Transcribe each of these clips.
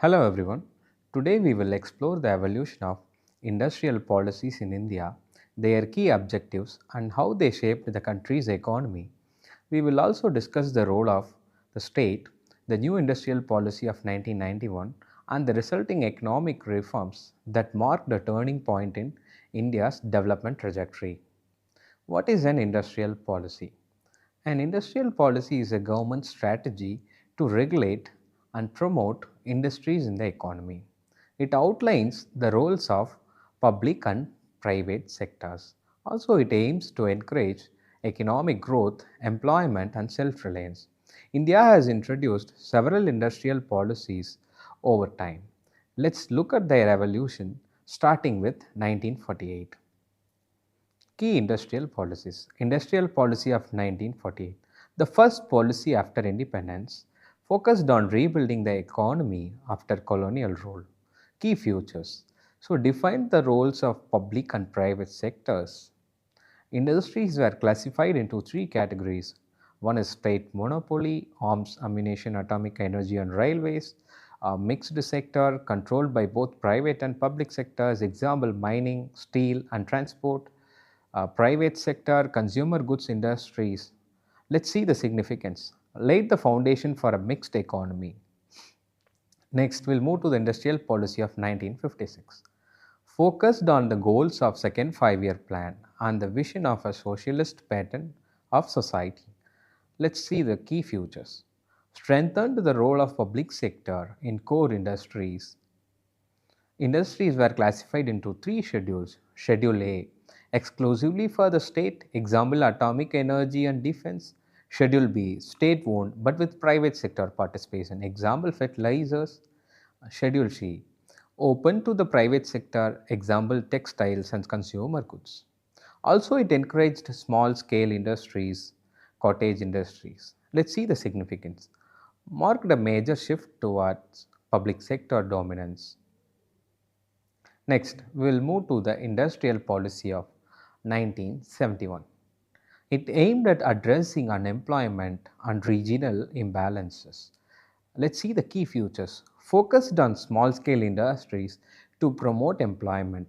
Hello everyone. Today we will explore the evolution of industrial policies in India, their key objectives, and how they shaped the country's economy. We will also discuss the role of the state, the new industrial policy of 1991, and the resulting economic reforms that marked a turning point in India's development trajectory. What is an industrial policy? An industrial policy is a government strategy to regulate and promote industries in the economy. It outlines the roles of public and private sectors. Also, it aims to encourage economic growth, employment, and self reliance. India has introduced several industrial policies over time. Let's look at their evolution starting with 1948. Key industrial policies. Industrial policy of 1948. The first policy after independence focused on rebuilding the economy after colonial rule. Key features. So defined the roles of public and private sectors. Industries were classified into three categories. One is state monopoly, arms, ammunition, atomic energy, and railways. A mixed sector controlled by both private and public sectors, example mining, steel, and transport. Private sector, consumer goods industries. Let's see the significance. Laid the foundation for a mixed economy. Next, we'll move to the industrial policy of 1956. Focused on the goals of second five-year plan and the vision of a socialist pattern of society. Let's see the key features. Strengthened the role of public sector in core industries. Industries were classified into three schedules. Schedule A, exclusively for the state, example atomic energy and defense. Schedule B, state owned but with private sector participation, example fertilizers. Schedule C, open to the private sector, example textiles and consumer goods. Also, it encouraged small scale industries, cottage industries. Let's see the significance. Marked a major shift towards public sector dominance. Next, we will move to the industrial policy of 1971. It aimed at addressing unemployment and regional imbalances. Let's see the key features. Focused on small scale industries to promote employment.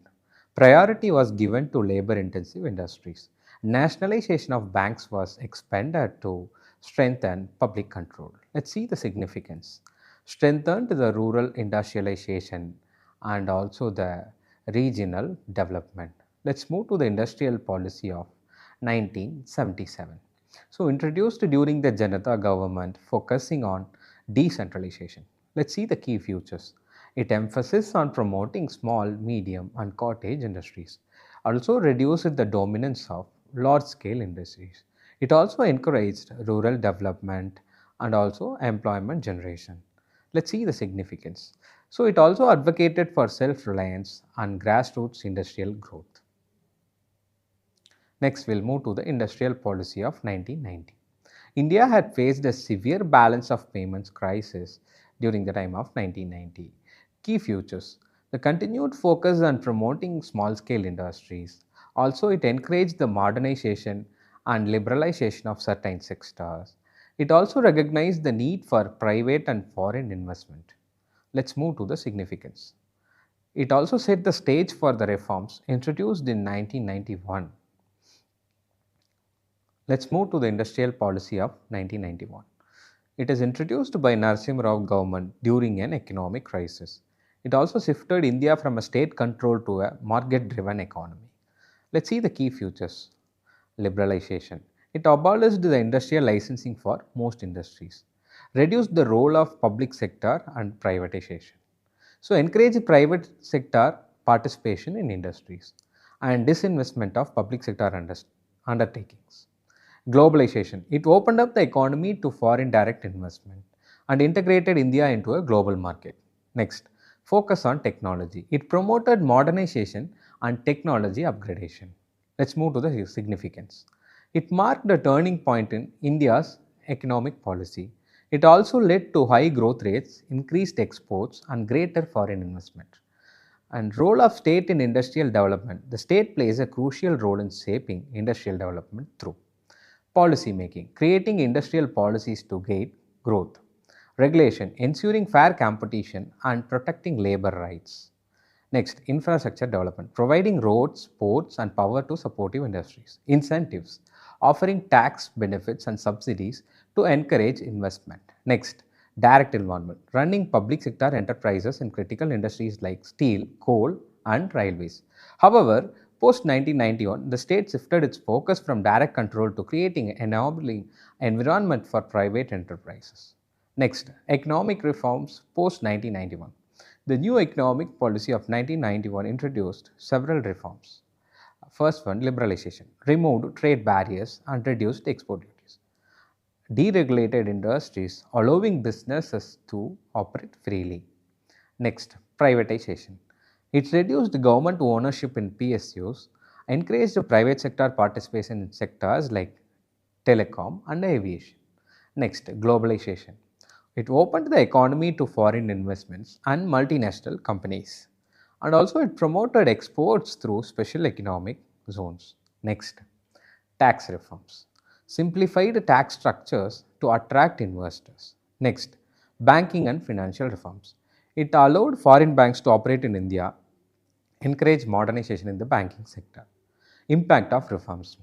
Priority was given to labor intensive industries. Nationalization of banks was expanded to strengthen public control. Let's see the significance. Strengthened the rural industrialization and also the regional development. Let's move to the industrial policy of 1977. So, introduced during the Janata government, focusing on decentralization. Let's see the key features. It emphasizes on promoting small, medium, and cottage industries. Also, reduced the dominance of large scale industries. It also encouraged rural development and also employment generation. Let's see the significance. So, it also advocated for self reliance and grassroots industrial growth. Next, we'll move to the industrial policy of 1990. India had faced a severe balance of payments crisis during the time of 1990. Key features. The continued focus on promoting small scale industries. Also, it encouraged the modernization and liberalization of certain sectors. It also recognized the need for private and foreign investment. Let's move to the significance. It also set the stage for the reforms introduced in 1991. Let's move to the industrial policy of 1991. It is introduced by Narasimha Rao government during an economic crisis. It also shifted India from a state control to a market driven economy. Let's see the key features. Liberalization. It abolished the industrial licensing for most industries, reduced the role of public sector and privatization. So, encourage private sector participation in industries and disinvestment of public sector undertakings. Globalization. It opened up the economy to foreign direct investment and integrated India into a global market. Next, focus on technology. It promoted modernization and technology upgradation. Let's move to the significance. It marked a turning point in India's economic policy. It also led to high growth rates, increased exports, and greater foreign investment. And role of state in industrial development. The state plays a crucial role in shaping industrial development through policy making, creating industrial policies to guide growth, Regulation, ensuring fair competition and protecting labor rights. Next, infrastructure development, providing roads, ports, and power to supportive industries. Incentives, offering tax benefits and subsidies to encourage investment. Next, direct involvement, running public sector enterprises in critical industries like steel, coal, and railways. However, post 1991, the state shifted its focus from direct control to creating an enabling environment for private enterprises. Next, economic reforms post 1991. The new economic policy of 1991 introduced several reforms. First one, liberalization, removed trade barriers and reduced export duties. Deregulated industries, allowing businesses to operate freely. Next, privatization. It reduced government ownership in PSUs, encouraged private sector participation in sectors like telecom and aviation. Next, globalization. It opened the economy to foreign investments and multinational companies. And also, it promoted exports through special economic zones. Next, tax reforms. Simplified tax structures to attract investors. Next, banking and financial reforms. It allowed foreign banks to operate in India, encourage modernization in the banking sector. Impact of reforms.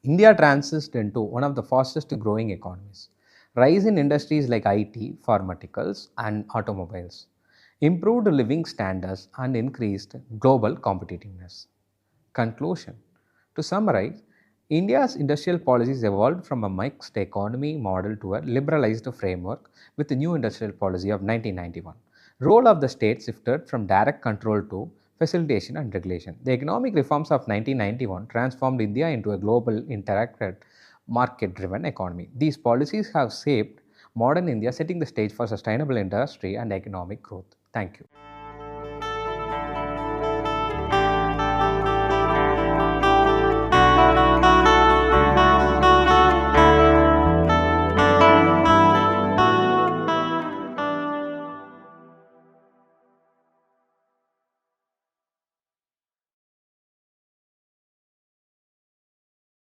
India transitioned into one of the fastest growing economies. Rise in industries like IT, pharmaceuticals, and automobiles. Improved living standards and increased global competitiveness. Conclusion. To summarize, India's industrial policies evolved from a mixed economy model to a liberalized framework with the new industrial policy of 1991. Role of the state shifted from direct control to facilitation and regulation. The economic reforms of 1991 transformed India into a global interacted market driven economy. These policies have shaped modern India, setting the stage for sustainable industry and economic growth. Thank you.